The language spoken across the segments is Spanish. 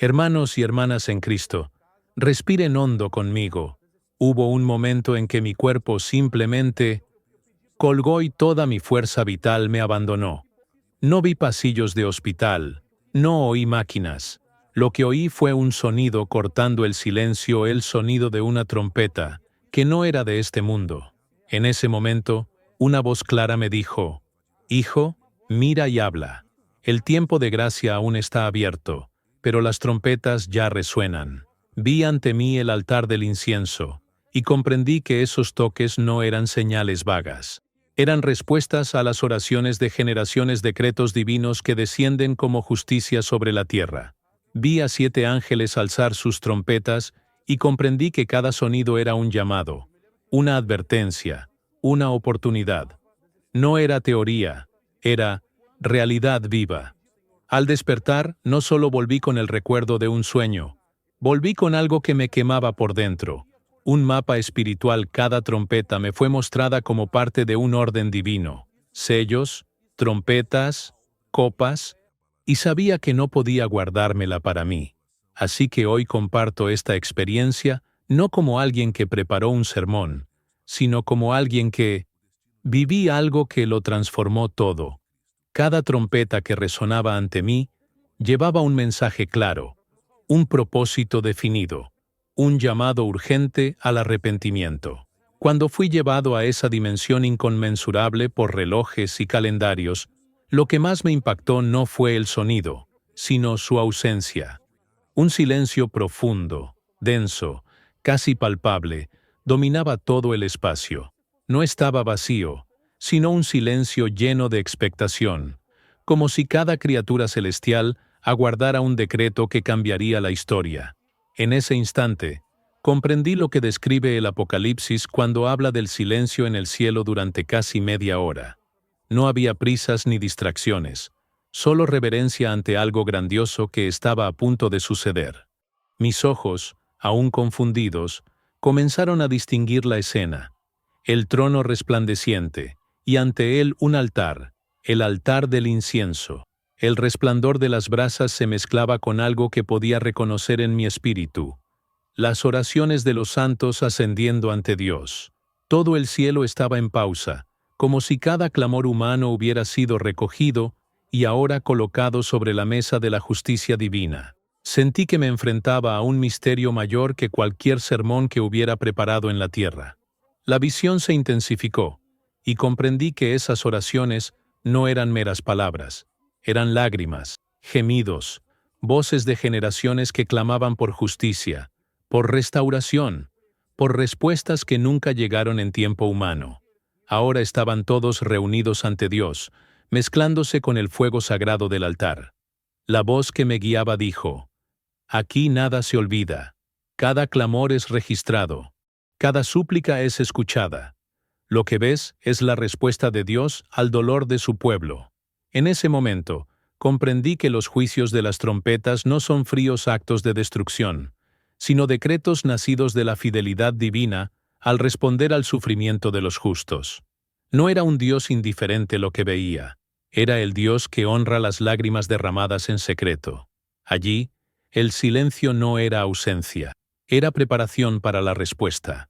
Hermanos y hermanas en Cristo, respiren hondo conmigo. Hubo un momento en que mi cuerpo simplemente colgó y toda mi fuerza vital me abandonó. No vi pasillos de hospital, no oí máquinas. Lo que oí fue un sonido cortando el silencio, el sonido de una trompeta, que no era de este mundo. En ese momento, una voz clara me dijo: «Hijo, mira y habla. El tiempo de gracia aún está abierto, pero las trompetas ya resuenan». Vi ante mí el altar del incienso, y comprendí que esos toques no eran señales vagas. Eran respuestas a las oraciones de generaciones, decretos divinos que descienden como justicia sobre la tierra. Vi a 7 ángeles alzar sus trompetas y comprendí que cada sonido era un llamado, una advertencia, una oportunidad. No era teoría, era realidad viva. Al despertar, no solo volví con el recuerdo de un sueño, volví con algo que me quemaba por dentro. Un mapa espiritual. Cada trompeta me fue mostrada como parte de un orden divino. Sellos, trompetas, copas, y sabía que no podía guardármela para mí. Así que hoy comparto esta experiencia no como alguien que preparó un sermón, sino como alguien que viví algo que lo transformó todo. Cada trompeta que resonaba ante mí llevaba un mensaje claro, un propósito definido, un llamado urgente al arrepentimiento. Cuando fui llevado a esa dimensión inconmensurable por relojes y calendarios, lo que más me impactó no fue el sonido, sino su ausencia. Un silencio profundo, denso, casi palpable, dominaba todo el espacio. No estaba vacío, sino un silencio lleno de expectación, como si cada criatura celestial aguardara un decreto que cambiaría la historia. En ese instante, comprendí lo que describe el Apocalipsis cuando habla del silencio en el cielo durante casi media hora. No había prisas ni distracciones, solo reverencia ante algo grandioso que estaba a punto de suceder. Mis ojos, aún confundidos, comenzaron a distinguir la escena. El trono resplandeciente, y ante él un altar, el altar del incienso. El resplandor de las brasas se mezclaba con algo que podía reconocer en mi espíritu: las oraciones de los santos ascendiendo ante Dios. Todo el cielo estaba en pausa, como si cada clamor humano hubiera sido recogido y ahora colocado sobre la mesa de la justicia divina. Sentí que me enfrentaba a un misterio mayor que cualquier sermón que hubiera preparado en la tierra. La visión se intensificó, y comprendí que esas oraciones no eran meras palabras. Eran lágrimas, gemidos, voces de generaciones que clamaban por justicia, por restauración, por respuestas que nunca llegaron en tiempo humano. Ahora estaban todos reunidos ante Dios, mezclándose con el fuego sagrado del altar. La voz que me guiaba dijo: «Aquí nada se olvida. Cada clamor es registrado. Cada súplica es escuchada. Lo que ves es la respuesta de Dios al dolor de su pueblo». En ese momento, comprendí que los juicios de las trompetas no son fríos actos de destrucción, sino decretos nacidos de la fidelidad divina al responder al sufrimiento de los justos. No era un Dios indiferente lo que veía, era el Dios que honra las lágrimas derramadas en secreto. Allí, el silencio no era ausencia, era preparación para la respuesta.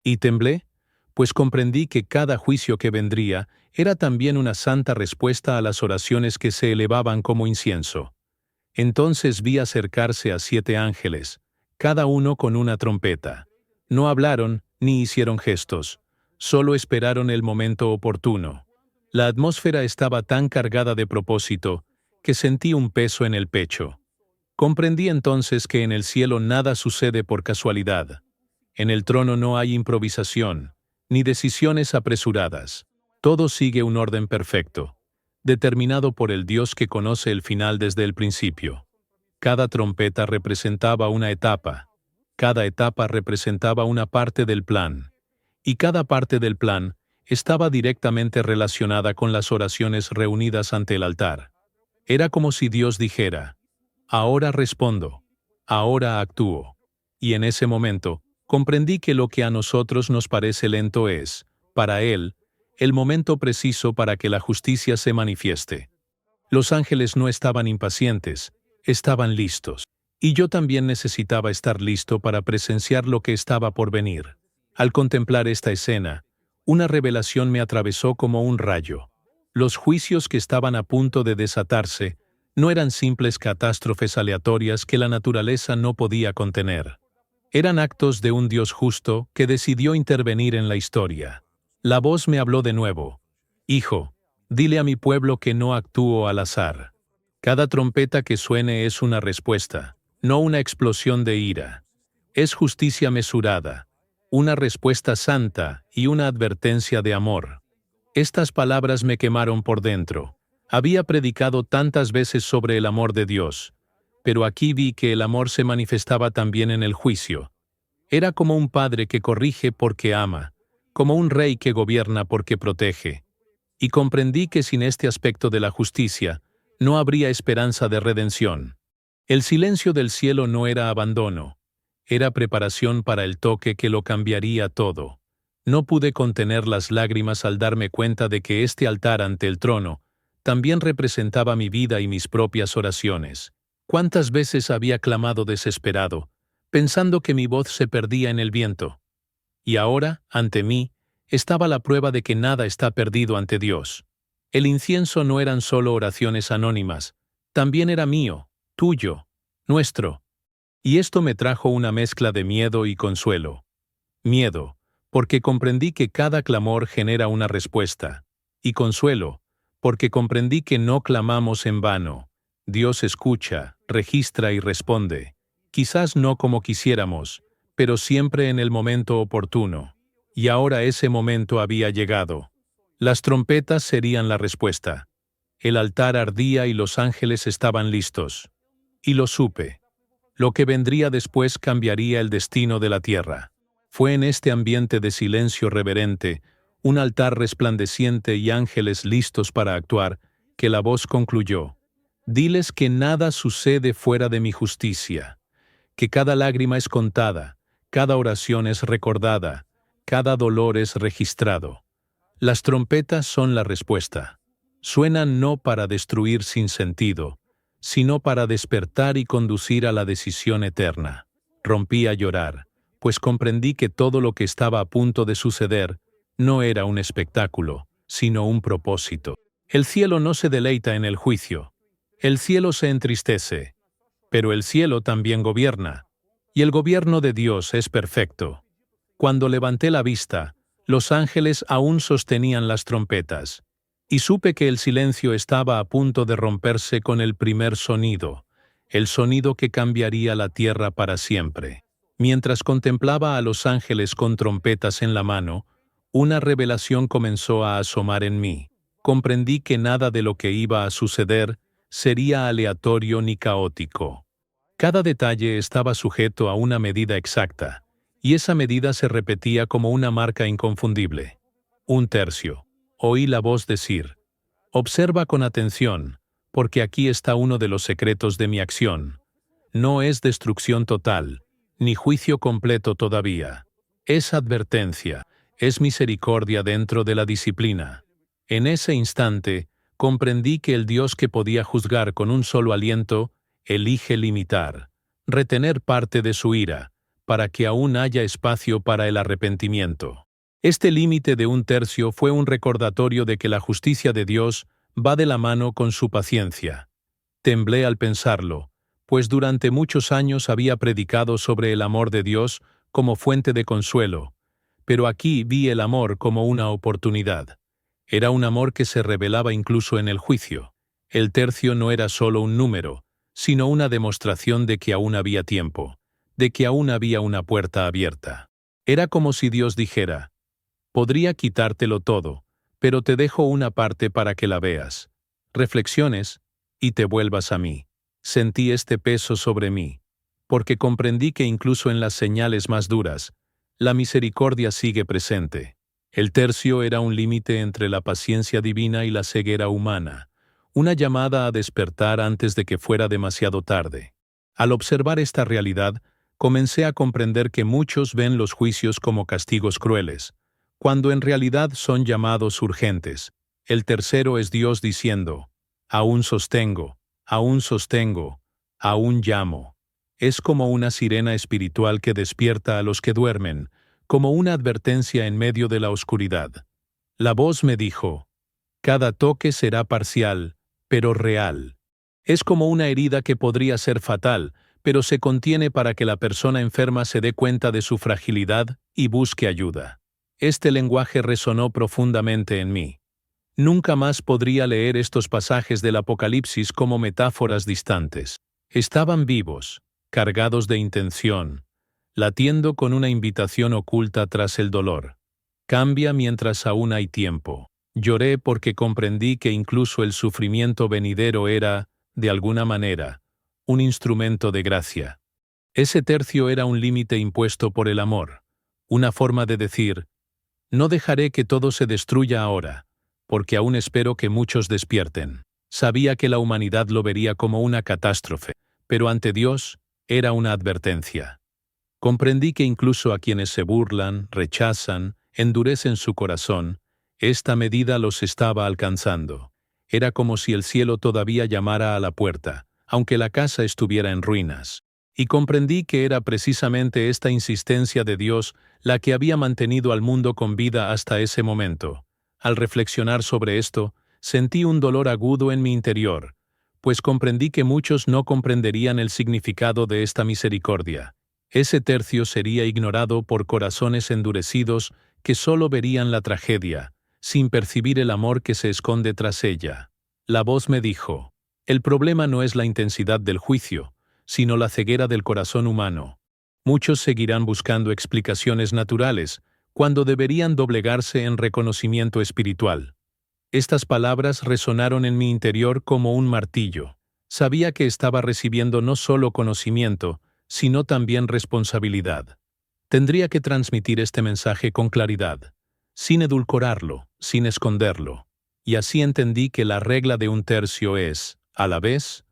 ¿Y temblé? Pues comprendí que cada juicio que vendría era también una santa respuesta a las oraciones que se elevaban como incienso. Entonces vi acercarse a 7 ángeles, cada uno con una trompeta. No hablaron ni hicieron gestos, solo esperaron el momento oportuno. La atmósfera estaba tan cargada de propósito que sentí un peso en el pecho. Comprendí entonces que en el cielo nada sucede por casualidad. En el trono no hay improvisación, ni decisiones apresuradas. Todo sigue un orden perfecto, determinado por el Dios que conoce el final desde el principio. Cada trompeta representaba una etapa, cada etapa representaba una parte del plan, y cada parte del plan estaba directamente relacionada con las oraciones reunidas ante el altar. Era como si Dios dijera: «Ahora respondo, ahora actúo». Y en ese momento, comprendí que lo que a nosotros nos parece lento es, para Él, el momento preciso para que la justicia se manifieste. Los ángeles no estaban impacientes, estaban listos. Y yo también necesitaba estar listo para presenciar lo que estaba por venir. Al contemplar esta escena, una revelación me atravesó como un rayo. Los juicios que estaban a punto de desatarse no eran simples catástrofes aleatorias que la naturaleza no podía contener. Eran actos de un Dios justo que decidió intervenir en la historia. La voz me habló de nuevo. Hijo, dile a mi pueblo que no actúo al azar. Cada trompeta que suene es una respuesta, no una explosión de ira. Es justicia mesurada, una respuesta santa y una advertencia de amor. Estas palabras me quemaron por dentro. Había predicado tantas veces sobre el amor de Dios, pero aquí vi que el amor se manifestaba también en el juicio. Era como un padre que corrige porque ama, como un rey que gobierna porque protege. Y comprendí que sin este aspecto de la justicia, no habría esperanza de redención. El silencio del cielo no era abandono, era preparación para el toque que lo cambiaría todo. No pude contener las lágrimas al darme cuenta de que este altar ante el trono también representaba mi vida y mis propias oraciones. ¿Cuántas veces había clamado desesperado, pensando que mi voz se perdía en el viento? Y ahora, ante mí, estaba la prueba de que nada está perdido ante Dios. El incienso no eran solo oraciones anónimas, también era mío, tuyo, nuestro. Y esto me trajo una mezcla de miedo y consuelo. Miedo, porque comprendí que cada clamor genera una respuesta. Y consuelo, porque comprendí que no clamamos en vano. Dios escucha, registra y responde. Quizás no como quisiéramos, pero siempre en el momento oportuno. Y ahora ese momento había llegado. Las trompetas serían la respuesta. El altar ardía y los ángeles estaban listos. Y lo supe. Lo que vendría después cambiaría el destino de la tierra. Fue en este ambiente de silencio reverente, un altar resplandeciente y ángeles listos para actuar, que la voz concluyó: diles que nada sucede fuera de mi justicia, que cada lágrima es contada, cada oración es recordada, cada dolor es registrado. Las trompetas son la respuesta. Suenan no para destruir sin sentido, sino para despertar y conducir a la decisión eterna. Rompí a llorar, pues comprendí que todo lo que estaba a punto de suceder no era un espectáculo, sino un propósito. El cielo no se deleita en el juicio. El cielo se entristece. Pero el cielo también gobierna. Y el gobierno de Dios es perfecto. Cuando levanté la vista, los ángeles aún sostenían las trompetas. Y supe que el silencio estaba a punto de romperse con el primer sonido, el sonido que cambiaría la tierra para siempre. Mientras contemplaba a los ángeles con trompetas en la mano, una revelación comenzó a asomar en mí. Comprendí que nada de lo que iba a suceder sería aleatorio ni caótico. Cada detalle estaba sujeto a una medida exacta, y esa medida se repetía como una marca inconfundible. 1/3. Oí la voz decir: observa con atención, porque aquí está uno de los secretos de mi acción. No es destrucción total, ni juicio completo todavía. Es advertencia, es misericordia dentro de la disciplina. En ese instante, comprendí que el Dios que podía juzgar con un solo aliento, elige limitar, retener parte de su ira, para que aún haya espacio para el arrepentimiento. Este límite de 1/3 fue un recordatorio de que la justicia de Dios va de la mano con su paciencia. Temblé al pensarlo, pues durante muchos años había predicado sobre el amor de Dios como fuente de consuelo, pero aquí vi el amor como una oportunidad. Era un amor que se revelaba incluso en el juicio. El tercio no era solo un número, sino una demostración de que aún había tiempo, de que aún había una puerta abierta. Era como si Dios dijera: podría quitártelo todo, pero te dejo una parte para que la veas, reflexiones y te vuelvas a mí. Sentí este peso sobre mí, porque comprendí que incluso en las señales más duras, la misericordia sigue presente. El tercio era un límite entre la paciencia divina y la ceguera humana, una llamada a despertar antes de que fuera demasiado tarde. Al observar esta realidad, comencé a comprender que muchos ven los juicios como castigos crueles, cuando en realidad son llamados urgentes. El tercero es Dios diciendo: aún sostengo, aún llamo. Es como una sirena espiritual que despierta a los que duermen, como una advertencia en medio de la oscuridad. La voz me dijo: cada toque será parcial, pero real. Es como una herida que podría ser fatal, pero se contiene para que la persona enferma se dé cuenta de su fragilidad y busque ayuda. Este lenguaje resonó profundamente en mí. Nunca más podría leer estos pasajes del Apocalipsis como metáforas distantes. Estaban vivos, cargados de intención, latiendo con una invitación oculta tras el dolor. Cambia mientras aún hay tiempo. Lloré porque comprendí que incluso el sufrimiento venidero era, de alguna manera, un instrumento de gracia. Ese tercio era un límite impuesto por el amor, una forma de decir: no dejaré que todo se destruya ahora, porque aún espero que muchos despierten. Sabía que la humanidad lo vería como una catástrofe, pero ante Dios era una advertencia. Comprendí que incluso a quienes se burlan, rechazan, endurecen su corazón, esta medida los estaba alcanzando. Era como si el cielo todavía llamara a la puerta, aunque la casa estuviera en ruinas. Y comprendí que era precisamente esta insistencia de Dios la que había mantenido al mundo con vida hasta ese momento. Al reflexionar sobre esto, sentí un dolor agudo en mi interior, pues comprendí que muchos no comprenderían el significado de esta misericordia. Ese tercio sería ignorado por corazones endurecidos que solo verían la tragedia, sin percibir el amor que se esconde tras ella. La voz me dijo: el problema no es la intensidad del juicio, sino la ceguera del corazón humano. Muchos seguirán buscando explicaciones naturales, cuando deberían doblegarse en reconocimiento espiritual. Estas palabras resonaron en mi interior como un martillo. Sabía que estaba recibiendo no solo conocimiento, sino también responsabilidad. Tendría que transmitir este mensaje con claridad, sin edulcorarlo, sin esconderlo. Y así entendí que la regla de un tercio es, a la vez,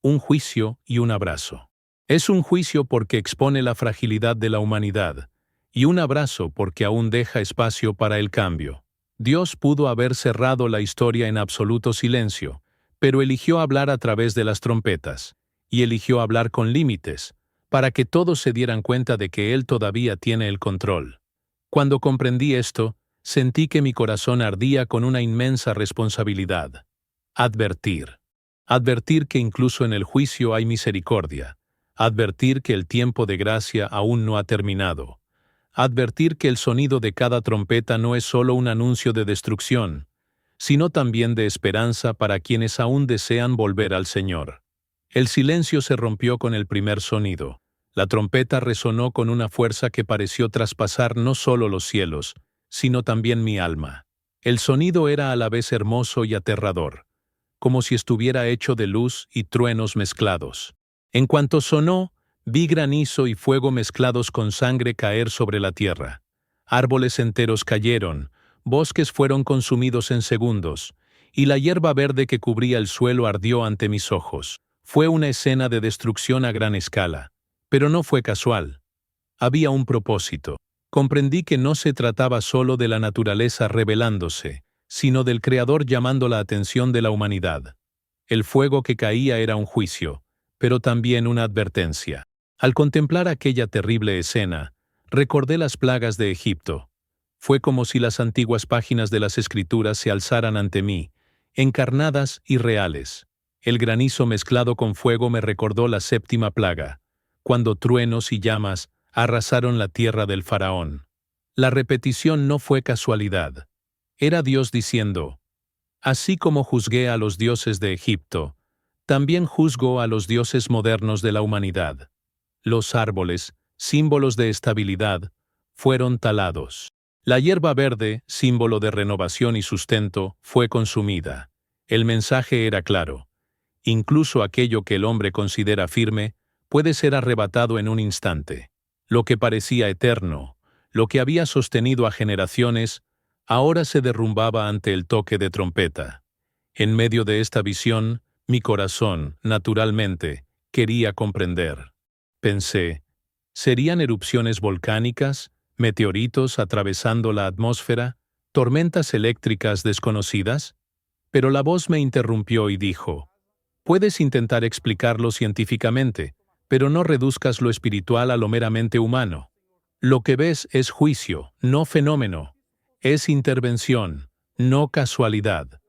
un juicio y un abrazo. Es un juicio porque expone la fragilidad de la humanidad, y un abrazo porque aún deja espacio para el cambio. Dios pudo haber cerrado la historia en absoluto silencio, pero eligió hablar a través de las trompetas, y eligió hablar con límites, para que todos se dieran cuenta de que Él todavía tiene el control. Cuando comprendí esto, sentí que mi corazón ardía con una inmensa responsabilidad. Advertir. Advertir que incluso en el juicio hay misericordia. Advertir que el tiempo de gracia aún no ha terminado. Advertir que el sonido de cada trompeta no es solo un anuncio de destrucción, sino también de esperanza para quienes aún desean volver al Señor. El silencio se rompió con el primer sonido. La trompeta resonó con una fuerza que pareció traspasar no solo los cielos, sino también mi alma. El sonido era a la vez hermoso y aterrador, como si estuviera hecho de luz y truenos mezclados. En cuanto sonó, vi granizo y fuego mezclados con sangre caer sobre la tierra. Árboles enteros cayeron, bosques fueron consumidos en segundos, y la hierba verde que cubría el suelo ardió ante mis ojos. Fue una escena de destrucción a gran escala, pero no fue casual. Había un propósito. Comprendí que no se trataba solo de la naturaleza rebelándose, sino del Creador llamando la atención de la humanidad. El fuego que caía era un juicio, pero también una advertencia. Al contemplar aquella terrible escena, recordé las plagas de Egipto. Fue como si las antiguas páginas de las Escrituras se alzaran ante mí, encarnadas y reales. El granizo mezclado con fuego me recordó la séptima plaga, cuando truenos y llamas arrasaron la tierra del faraón. La repetición no fue casualidad. Era Dios diciendo: así como juzgué a los dioses de Egipto, también juzgo a los dioses modernos de la humanidad. Los árboles, símbolos de estabilidad, fueron talados. La hierba verde, símbolo de renovación y sustento, fue consumida. El mensaje era claro. Incluso aquello que el hombre considera firme puede ser arrebatado en un instante. Lo que parecía eterno, lo que había sostenido a generaciones, ahora se derrumbaba ante el toque de trompeta. En medio de esta visión, mi corazón, naturalmente, quería comprender. Pensé, ¿serían erupciones volcánicas, meteoritos atravesando la atmósfera, tormentas eléctricas desconocidas? Pero la voz me interrumpió y dijo: puedes intentar explicarlo científicamente, Pero no reduzcas lo espiritual a lo meramente humano. Lo que ves es juicio, no fenómeno. Es intervención, no casualidad.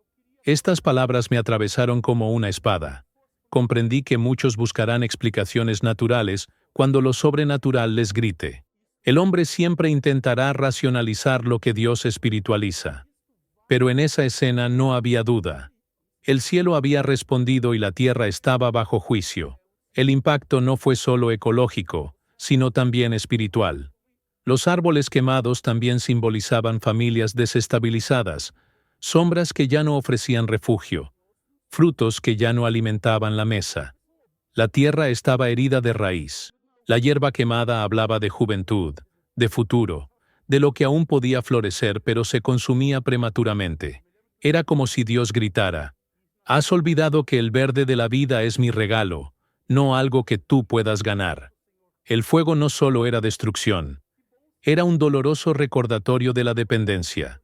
Estas palabras me atravesaron como una espada. Comprendí que muchos buscarán explicaciones naturales cuando lo sobrenatural les grite. El hombre siempre intentará racionalizar lo que Dios espiritualiza. Pero en esa escena no había duda. El cielo había respondido y la tierra estaba bajo juicio. El impacto no fue solo ecológico, sino también espiritual. Los árboles quemados también simbolizaban familias desestabilizadas, sombras que ya no ofrecían refugio, frutos que ya no alimentaban la mesa. La tierra estaba herida de raíz. La hierba quemada hablaba de juventud, de futuro, de lo que aún podía florecer pero se consumía prematuramente. Era como si Dios gritara: «Has olvidado que el verde de la vida es mi regalo, no algo que tú puedas ganar». El fuego no solo era destrucción, era un doloroso recordatorio de la dependencia.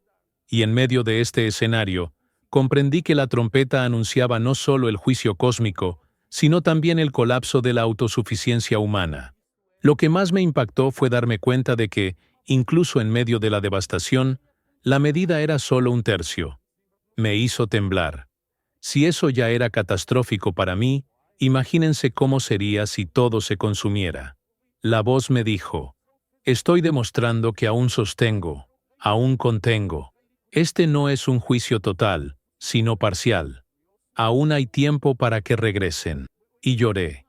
Y en medio de este escenario, comprendí que la trompeta anunciaba no solo el juicio cósmico, sino también el colapso de la autosuficiencia humana. Lo que más me impactó fue darme cuenta de que, incluso en medio de la devastación, la medida era solo un tercio. Me hizo temblar. Si eso ya era catastrófico para mí, imagínense cómo sería si todo se consumiera. La voz me dijo: «Estoy demostrando que aún sostengo, aún contengo». Este no es un juicio total, sino parcial. Aún hay tiempo para que regresen. Y lloré,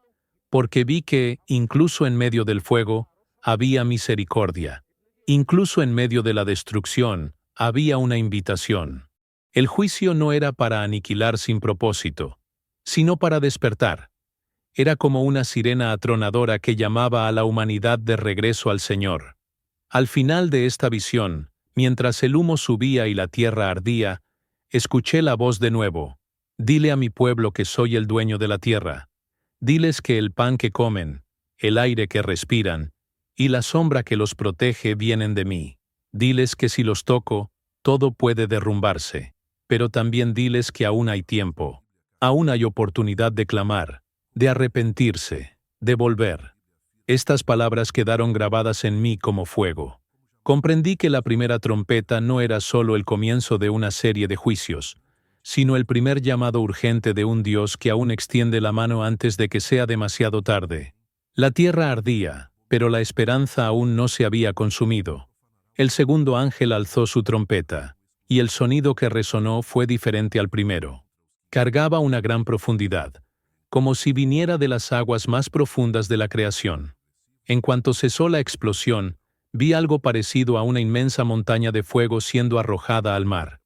porque vi que, incluso en medio del fuego, había misericordia. Incluso en medio de la destrucción, había una invitación. El juicio no era para aniquilar sin propósito, sino para despertar. Era como una sirena atronadora que llamaba a la humanidad de regreso al Señor. Al final de esta visión, mientras el humo subía y la tierra ardía, escuché la voz de nuevo: «Dile a mi pueblo que soy el dueño de la tierra. Diles que el pan que comen, el aire que respiran y la sombra que los protege vienen de mí. Diles que si los toco, todo puede derrumbarse. Pero también diles que aún hay tiempo. Aún hay oportunidad de clamar, de arrepentirse, de volver». Estas palabras quedaron grabadas en mí como fuego. Comprendí que la primera trompeta no era solo el comienzo de una serie de juicios, sino el primer llamado urgente de un Dios que aún extiende la mano antes de que sea demasiado tarde. La tierra ardía, pero la esperanza aún no se había consumido. El segundo ángel alzó su trompeta, y el sonido que resonó fue diferente al primero. Cargaba una gran profundidad, como si viniera de las aguas más profundas de la creación. En cuanto cesó la explosión, vi algo parecido a una inmensa montaña de fuego siendo arrojada al mar.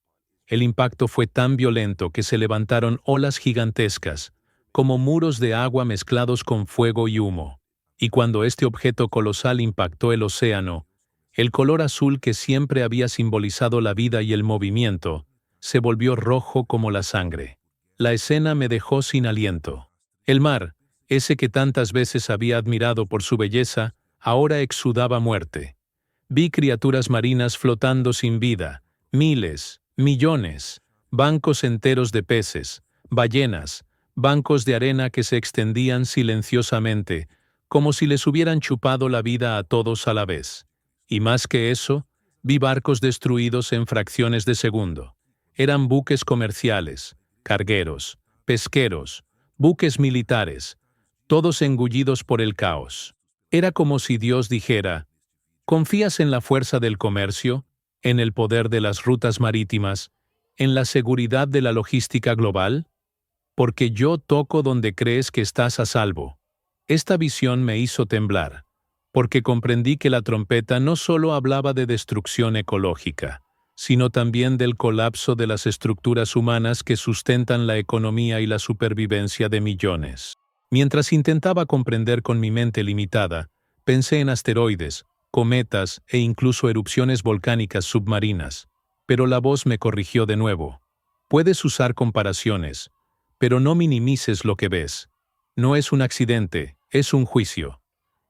El impacto fue tan violento que se levantaron olas gigantescas, como muros de agua mezclados con fuego y humo. Y cuando este objeto colosal impactó el océano, el color azul que siempre había simbolizado la vida y el movimiento, se volvió rojo como la sangre. La escena me dejó sin aliento. El mar, ese que tantas veces había admirado por su belleza, ahora exudaba muerte. Vi criaturas marinas flotando sin vida, miles, millones, bancos enteros de peces, ballenas, bancos de arena que se extendían silenciosamente, como si les hubieran chupado la vida a todos a la vez. Y más que eso, vi barcos destruidos en fracciones de segundo. Eran buques comerciales, cargueros, pesqueros, buques militares, todos engullidos por el caos. Era como si Dios dijera: ¿confías en la fuerza del comercio, en el poder de las rutas marítimas, en la seguridad de la logística global? Porque yo toco donde crees que estás a salvo. Esta visión me hizo temblar, porque comprendí que la trompeta no solo hablaba de destrucción ecológica, sino también del colapso de las estructuras humanas que sustentan la economía y la supervivencia de millones. Mientras intentaba comprender con mi mente limitada, pensé en asteroides, cometas e incluso erupciones volcánicas submarinas, pero la voz me corrigió de nuevo. Puedes usar comparaciones, pero no minimices lo que ves. No es un accidente, es un juicio.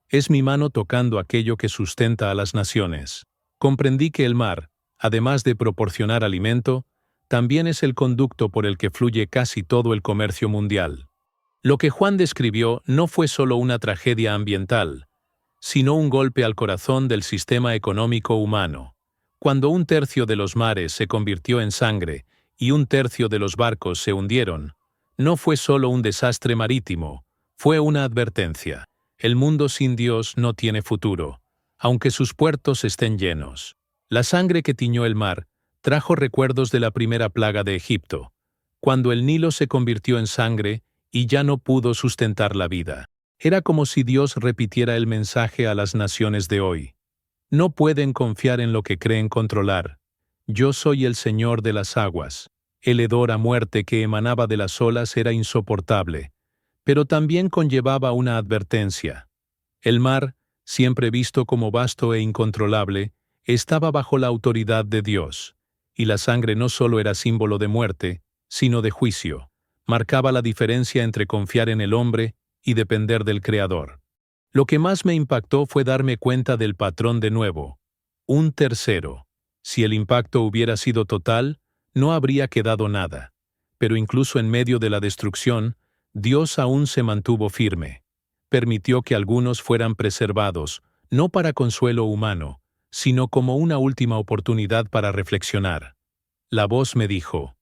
Es mi mano tocando aquello que sustenta a las naciones. Comprendí que el mar, además de proporcionar alimento, también es el conducto por el que fluye casi todo el comercio mundial. Lo que Juan describió no fue solo una tragedia ambiental, sino un golpe al corazón del sistema económico humano. Cuando un tercio de los mares se convirtió en sangre y un tercio de los barcos se hundieron, no fue solo un desastre marítimo, fue una advertencia. El mundo sin Dios no tiene futuro, aunque sus puertos estén llenos. La sangre que tiñó el mar trajo recuerdos de la primera plaga de Egipto, cuando el Nilo se convirtió en sangre y ya no pudo sustentar la vida. Era como si Dios repitiera el mensaje a las naciones de hoy. No pueden confiar en lo que creen controlar. Yo soy el Señor de las aguas. El hedor a muerte que emanaba de las olas era insoportable, pero también conllevaba una advertencia. El mar, siempre visto como vasto e incontrolable, estaba bajo la autoridad de Dios, y la sangre no solo era símbolo de muerte, sino de juicio. Marcaba la diferencia entre confiar en el hombre y depender del Creador. Lo que más me impactó fue darme cuenta del patrón de nuevo. Un tercero. Si el impacto hubiera sido total, no habría quedado nada. Pero incluso en medio de la destrucción, Dios aún se mantuvo firme. Permitió que algunos fueran preservados, no para consuelo humano, sino como una última oportunidad para reflexionar. La voz me dijo: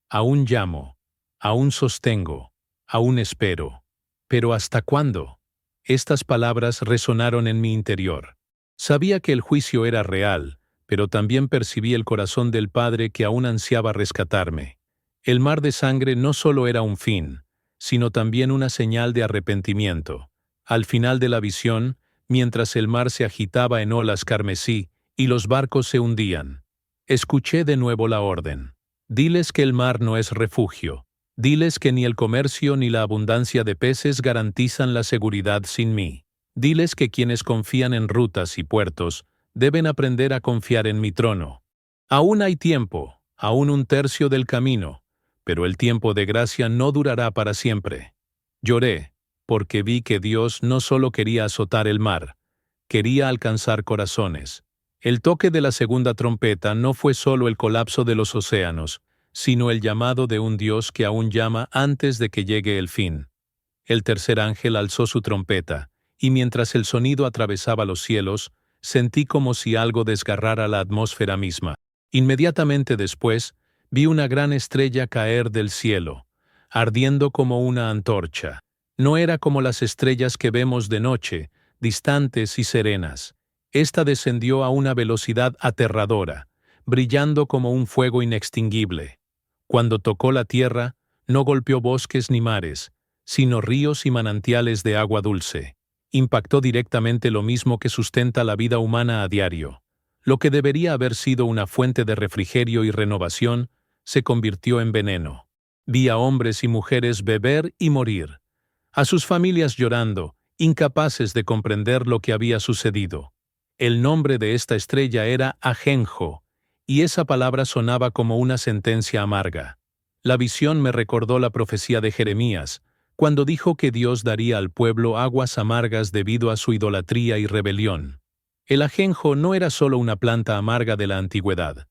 aún llamo, aún sostengo, aún espero. ¿Pero hasta cuándo? Estas palabras resonaron en mi interior. Sabía que el juicio era real, pero también percibí el corazón del Padre que aún ansiaba rescatarme. El mar de sangre no solo era un fin, sino también una señal de arrepentimiento. Al final de la visión, mientras el mar se agitaba en olas carmesí y los barcos se hundían, escuché de nuevo la orden. Diles que el mar no es refugio. Diles que ni el comercio ni la abundancia de peces garantizan la seguridad sin mí. Diles que quienes confían en rutas y puertos deben aprender a confiar en mi trono. Aún hay tiempo, aún un tercio del camino, pero el tiempo de gracia no durará para siempre. Lloré, porque vi que Dios no solo quería azotar el mar, quería alcanzar corazones. El toque de la segunda trompeta no fue solo el colapso de los océanos, sino el llamado de un Dios que aún llama antes de que llegue el fin. El tercer ángel alzó su trompeta, y mientras el sonido atravesaba los cielos, sentí como si algo desgarrara la atmósfera misma. Inmediatamente después, vi una gran estrella caer del cielo, ardiendo como una antorcha. No era como las estrellas que vemos de noche, distantes y serenas. Esta descendió a una velocidad aterradora, brillando como un fuego inextinguible. Cuando tocó la tierra, no golpeó bosques ni mares, sino ríos y manantiales de agua dulce. Impactó directamente lo mismo que sustenta la vida humana a diario. Lo que debería haber sido una fuente de refrigerio y renovación, se convirtió en veneno. Vi a hombres y mujeres beber y morir, a sus familias llorando, incapaces de comprender lo que había sucedido. El nombre de esta estrella era Ajenjo, y esa palabra sonaba como una sentencia amarga. La visión me recordó la profecía de Jeremías, cuando dijo que Dios daría al pueblo aguas amargas debido a su idolatría y rebelión. El ajenjo no era solo una planta amarga de la antigüedad,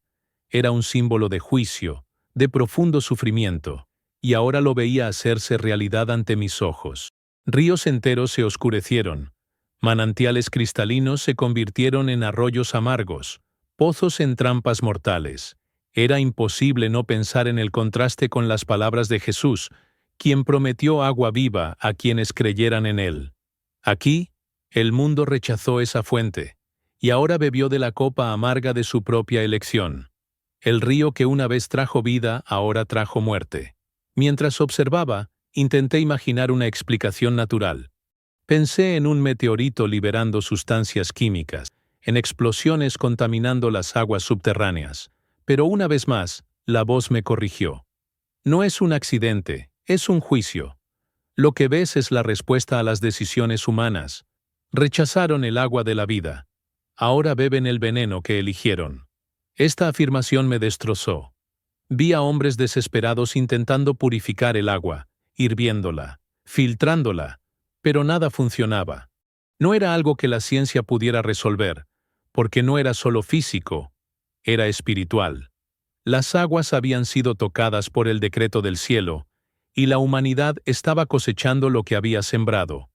era un símbolo de juicio, de profundo sufrimiento, y ahora lo veía hacerse realidad ante mis ojos. Ríos enteros se oscurecieron, manantiales cristalinos se convirtieron en arroyos amargos, pozos en trampas mortales. Era imposible no pensar en el contraste con las palabras de Jesús, quien prometió agua viva a quienes creyeran en él. Aquí, el mundo rechazó esa fuente, y ahora bebió de la copa amarga de su propia elección. El río que una vez trajo vida, ahora trajo muerte. Mientras observaba, intenté imaginar una explicación natural. Pensé en un meteorito liberando sustancias químicas, en explosiones contaminando las aguas subterráneas, pero una vez más, la voz me corrigió. No es un accidente, es un juicio. Lo que ves es la respuesta a las decisiones humanas. Rechazaron el agua de la vida. Ahora beben el veneno que eligieron. Esta afirmación me destrozó. Vi a hombres desesperados intentando purificar el agua, hirviéndola, filtrándola, pero nada funcionaba. No era algo que la ciencia pudiera resolver, porque no era solo físico, era espiritual. Las aguas habían sido tocadas por el decreto del cielo, y la humanidad estaba cosechando lo que había sembrado.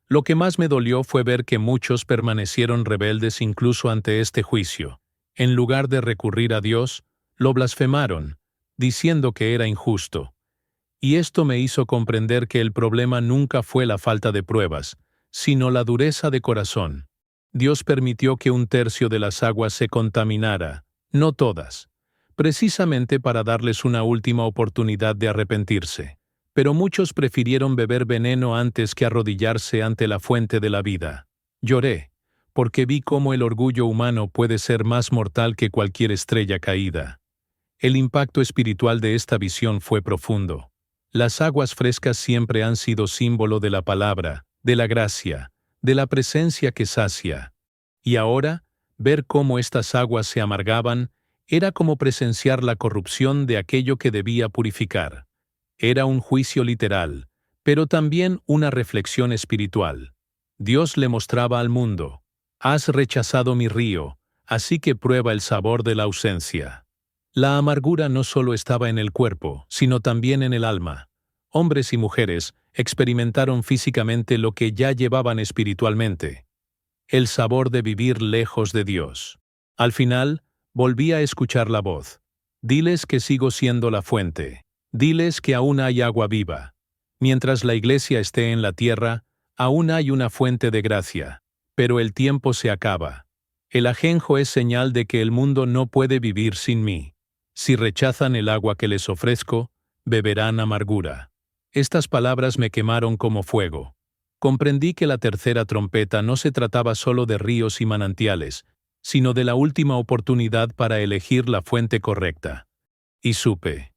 Lo que más me dolió fue ver que muchos permanecieron rebeldes incluso ante este juicio. En lugar de recurrir a Dios, lo blasfemaron, diciendo que era injusto. Y esto me hizo comprender que el problema nunca fue la falta de pruebas, sino la dureza de corazón. Dios permitió que 1/3 de las aguas se contaminara, no todas, precisamente para darles una última oportunidad de arrepentirse. Pero muchos prefirieron beber veneno antes que arrodillarse ante la fuente de la vida. Lloré, porque vi cómo el orgullo humano puede ser más mortal que cualquier estrella caída. El impacto espiritual de esta visión fue profundo. Las aguas frescas siempre han sido símbolo de la palabra, de la gracia, de la presencia que sacia. Y ahora, ver cómo estas aguas se amargaban, era como presenciar la corrupción de aquello que debía purificar. Era un juicio literal, pero también una reflexión espiritual. Dios le mostraba al mundo: has rechazado mi río, así que prueba el sabor de la ausencia. La amargura no solo estaba en el cuerpo, sino también en el alma. Hombres y mujeres experimentaron físicamente lo que ya llevaban espiritualmente: el sabor de vivir lejos de Dios. Al final, volví a escuchar la voz: diles que sigo siendo la fuente. Diles que aún hay agua viva. Mientras la iglesia esté en la tierra, aún hay una fuente de gracia. Pero el tiempo se acaba. El ajenjo es señal de que el mundo no puede vivir sin mí. Si rechazan el agua que les ofrezco, beberán amargura. Estas palabras me quemaron como fuego. Comprendí que la tercera trompeta no se trataba solo de ríos y manantiales, sino de la última oportunidad para elegir la fuente correcta. Y supe: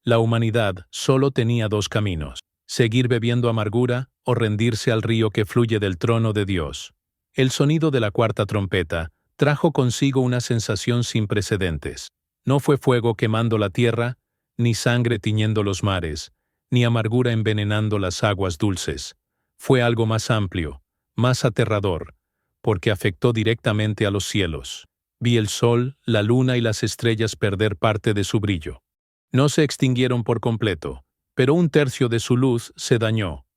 la humanidad solo tenía 2 caminos: seguir bebiendo amargura o rendirse al río que fluye del trono de Dios. El sonido de la cuarta trompeta trajo consigo una sensación sin precedentes. No fue fuego quemando la tierra, ni sangre tiñendo los mares, ni amargura envenenando las aguas dulces. Fue algo más amplio, más aterrador, porque afectó directamente a los cielos. Vi el sol, la luna y las estrellas perder parte de su brillo. No se extinguieron por completo, pero 1/3 de su luz se dañó.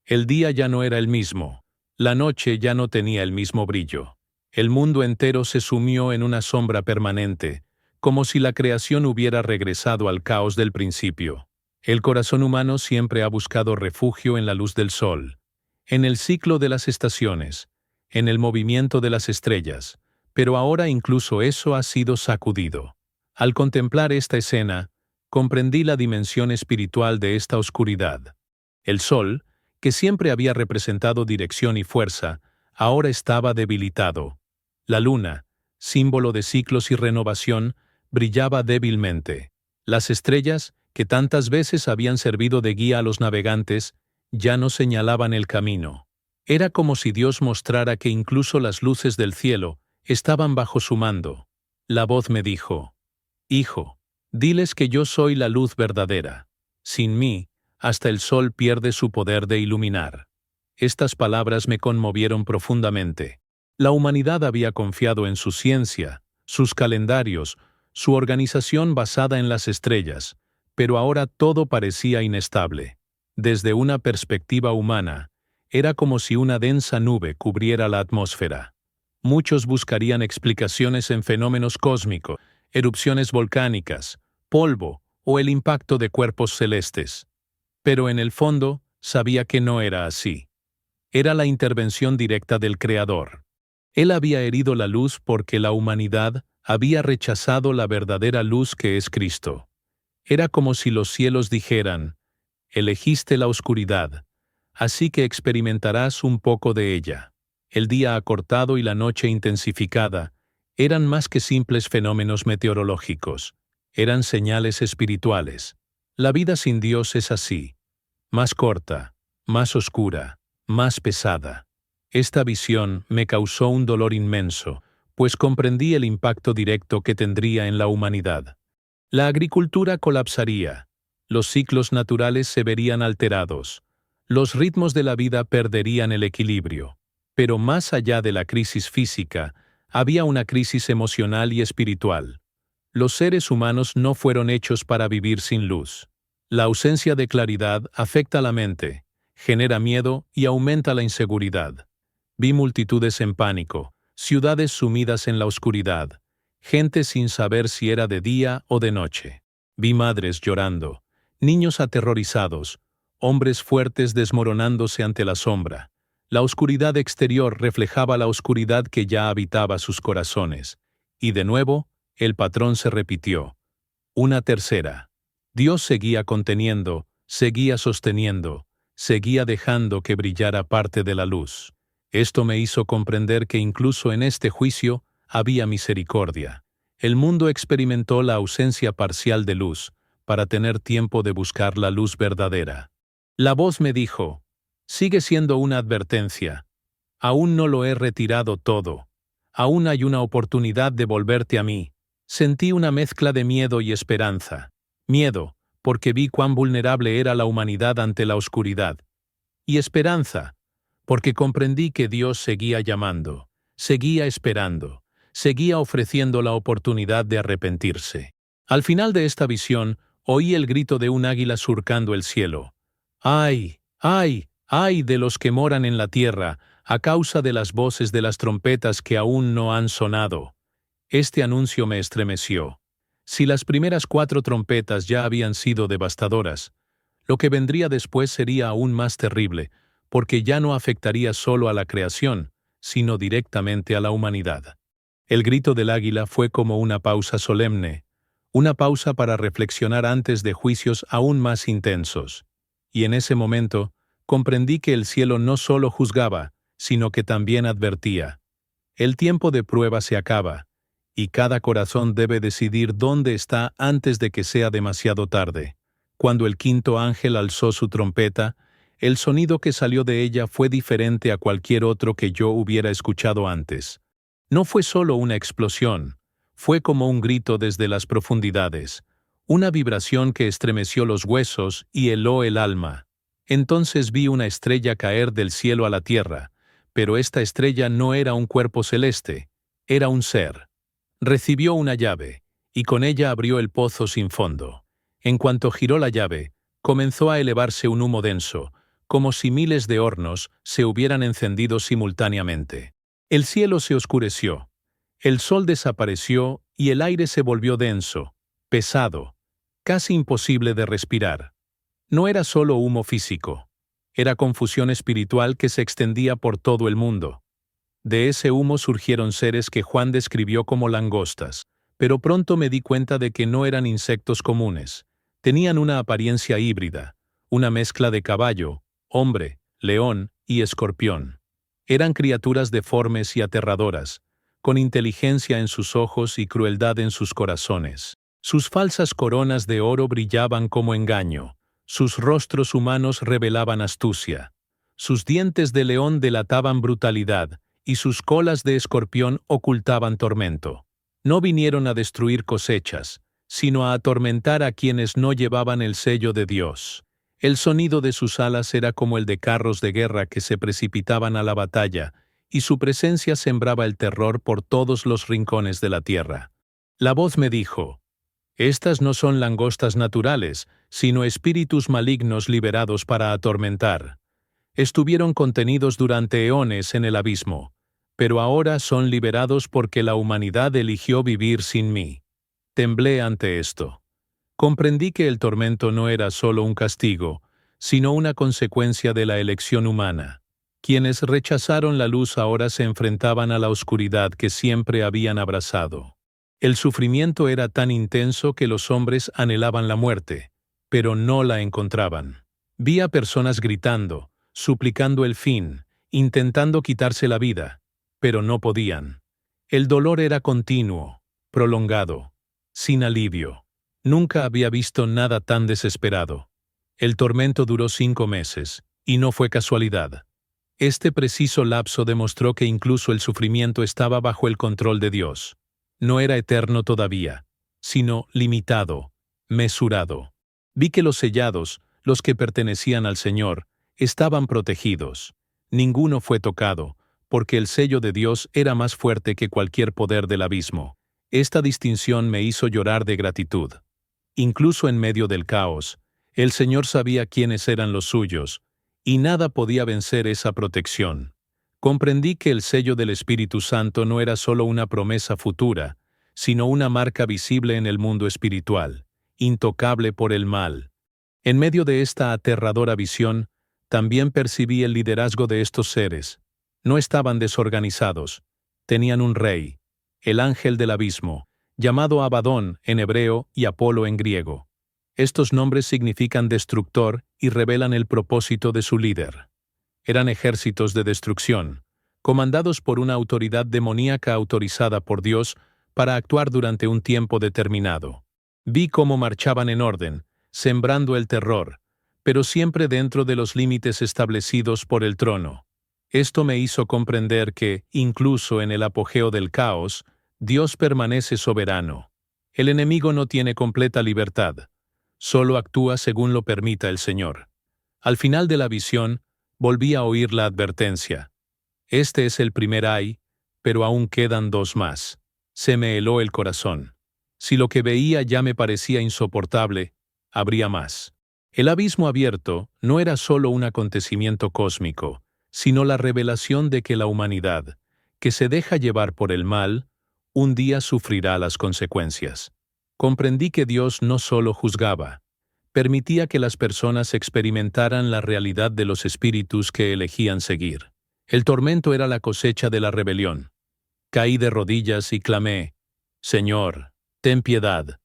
El día ya no era el mismo. La noche ya no tenía el mismo brillo. El mundo entero se sumió en una sombra permanente, como si la creación hubiera regresado al caos del principio. El corazón humano siempre ha buscado refugio en la luz del sol, en el ciclo de las estaciones, en el movimiento de las estrellas, pero ahora incluso eso ha sido sacudido. Al contemplar esta escena, comprendí la dimensión espiritual de esta oscuridad. El sol, que siempre había representado dirección y fuerza, ahora estaba debilitado. La luna, símbolo de ciclos y renovación, brillaba débilmente. Las estrellas, que tantas veces habían servido de guía a los navegantes, ya no señalaban el camino. Era como si Dios mostrara que incluso las luces del cielo estaban bajo su mando. La voz me dijo: hijo, diles que yo soy la luz verdadera. Sin mí, hasta el sol pierde su poder de iluminar. Estas palabras me conmovieron profundamente. La humanidad había confiado en su ciencia, sus calendarios, su organización basada en las estrellas, pero ahora todo parecía inestable. Desde una perspectiva humana, era como si una densa nube cubriera la atmósfera. Muchos buscarían explicaciones en fenómenos cósmicos, erupciones volcánicas, polvo o el impacto de cuerpos celestes. Pero en el fondo, sabía que no era así. Era la intervención directa del Creador. Él había herido la luz porque la humanidad había rechazado la verdadera luz que es Cristo. Era como si los cielos dijeran: elegiste la oscuridad, así que experimentarás un poco de ella. El día acortado y la noche intensificada eran más que simples fenómenos meteorológicos, eran señales espirituales. La vida sin Dios es así: más corta, más oscura, más pesada. Esta visión me causó un dolor inmenso, pues comprendí el impacto directo que tendría en la humanidad. La agricultura colapsaría, los ciclos naturales se verían alterados, los ritmos de la vida perderían el equilibrio. Pero más allá de la crisis física, había una crisis emocional y espiritual. Los seres humanos no fueron hechos para vivir sin luz. La ausencia de claridad afecta la mente, genera miedo y aumenta la inseguridad. Vi multitudes en pánico, ciudades sumidas en la oscuridad, gente sin saber si era de día o de noche. Vi madres llorando, niños aterrorizados, hombres fuertes desmoronándose ante la sombra. La oscuridad exterior reflejaba la oscuridad que ya habitaba sus corazones. Y de nuevo, el patrón se repitió. Una tercera. Dios seguía conteniendo, seguía sosteniendo, seguía dejando que brillara parte de la luz. Esto me hizo comprender que incluso en este juicio había misericordia. El mundo experimentó la ausencia parcial de luz, para tener tiempo de buscar la luz verdadera. La voz me dijo, sigue siendo una advertencia. Aún no lo he retirado todo. Aún hay una oportunidad de volverte a mí. Sentí una mezcla de miedo y esperanza. Miedo, porque vi cuán vulnerable era la humanidad ante la oscuridad. Y esperanza, porque comprendí que Dios seguía llamando, seguía esperando, seguía ofreciendo la oportunidad de arrepentirse. Al final de esta visión, oí el grito de un águila surcando el cielo. ¡Ay, ay, ay de los que moran en la tierra, a causa de las voces de las trompetas que aún no han sonado! Este anuncio me estremeció. Si las primeras 4 trompetas ya habían sido devastadoras, lo que vendría después sería aún más terrible, porque ya no afectaría solo a la creación, sino directamente a la humanidad. El grito del águila fue como una pausa solemne, una pausa para reflexionar antes de juicios aún más intensos. Y en ese momento, comprendí que el cielo no solo juzgaba, sino que también advertía. El tiempo de prueba se acaba, y cada corazón debe decidir dónde está antes de que sea demasiado tarde. Cuando el 5.º ángel alzó su trompeta, el sonido que salió de ella fue diferente a cualquier otro que yo hubiera escuchado antes. No fue solo una explosión, fue como un grito desde las profundidades, una vibración que estremeció los huesos y heló el alma. Entonces vi una estrella caer del cielo a la tierra, pero esta estrella no era un cuerpo celeste, era un ser. Recibió una llave, y con ella abrió el pozo sin fondo. En cuanto giró la llave, comenzó a elevarse un humo denso, como si miles de hornos se hubieran encendido simultáneamente. El cielo se oscureció, el sol desapareció y el aire se volvió denso, pesado, casi imposible de respirar. No era solo humo físico, era confusión espiritual que se extendía por todo el mundo. De ese humo surgieron seres que Juan describió como langostas, pero pronto me di cuenta de que no eran insectos comunes. Tenían una apariencia híbrida, una mezcla de caballo, hombre, león y escorpión. Eran criaturas deformes y aterradoras, con inteligencia en sus ojos y crueldad en sus corazones. Sus falsas coronas de oro brillaban como engaño, sus rostros humanos revelaban astucia, sus dientes de león delataban brutalidad, y sus colas de escorpión ocultaban tormento. No vinieron a destruir cosechas, sino a atormentar a quienes no llevaban el sello de Dios. El sonido de sus alas era como el de carros de guerra que se precipitaban a la batalla, y su presencia sembraba el terror por todos los rincones de la tierra. La voz me dijo, estas no son langostas naturales, sino espíritus malignos liberados para atormentar. Estuvieron contenidos durante eones en el abismo, pero ahora son liberados porque la humanidad eligió vivir sin mí. Temblé ante esto. Comprendí que el tormento no era solo un castigo, sino una consecuencia de la elección humana. Quienes rechazaron la luz ahora se enfrentaban a la oscuridad que siempre habían abrazado. El sufrimiento era tan intenso que los hombres anhelaban la muerte, pero no la encontraban. Vi a personas gritando, suplicando el fin, intentando quitarse la vida, pero no podían. El dolor era continuo, prolongado, sin alivio. Nunca había visto nada tan desesperado. El tormento duró 5 meses, y no fue casualidad. Este preciso lapso demostró que incluso el sufrimiento estaba bajo el control de Dios. No era eterno todavía, sino limitado, mesurado. Vi que los sellados, los que pertenecían al Señor, estaban protegidos. Ninguno fue tocado, porque el sello de Dios era más fuerte que cualquier poder del abismo. Esta distinción me hizo llorar de gratitud. Incluso en medio del caos, El Señor sabía quiénes eran los suyos, y nada podía vencer esa protección. Comprendí que el sello del Espíritu Santo no era solo una promesa futura, sino una marca visible en el mundo espiritual, intocable por el mal. En medio de esta aterradora visión, también percibí el liderazgo de estos seres. No estaban desorganizados. Tenían un rey, el ángel del abismo, llamado Abadón en hebreo y Apolo en griego. Estos nombres significan destructor y revelan el propósito de su líder. Eran ejércitos de destrucción, comandados por una autoridad demoníaca autorizada por Dios para actuar durante un tiempo determinado. Vi cómo marchaban en orden, sembrando el terror, pero siempre dentro de los límites establecidos por el trono. Esto me hizo comprender que, incluso en el apogeo del caos, Dios permanece soberano. El enemigo no tiene completa libertad, solo actúa según lo permita el Señor. Al final de la visión, volví a oír la advertencia. Este es el primer ay, pero aún quedan dos más. Se me heló el corazón. Si lo que veía ya me parecía insoportable, habría más. El abismo abierto no era solo un acontecimiento cósmico, sino la revelación de que la humanidad, que se deja llevar por el mal, un día sufrirá las consecuencias. Comprendí que Dios no solo juzgaba, permitía que las personas experimentaran la realidad de los espíritus que elegían seguir. El tormento era la cosecha de la rebelión. Caí de rodillas y clamé, Señor, ten piedad.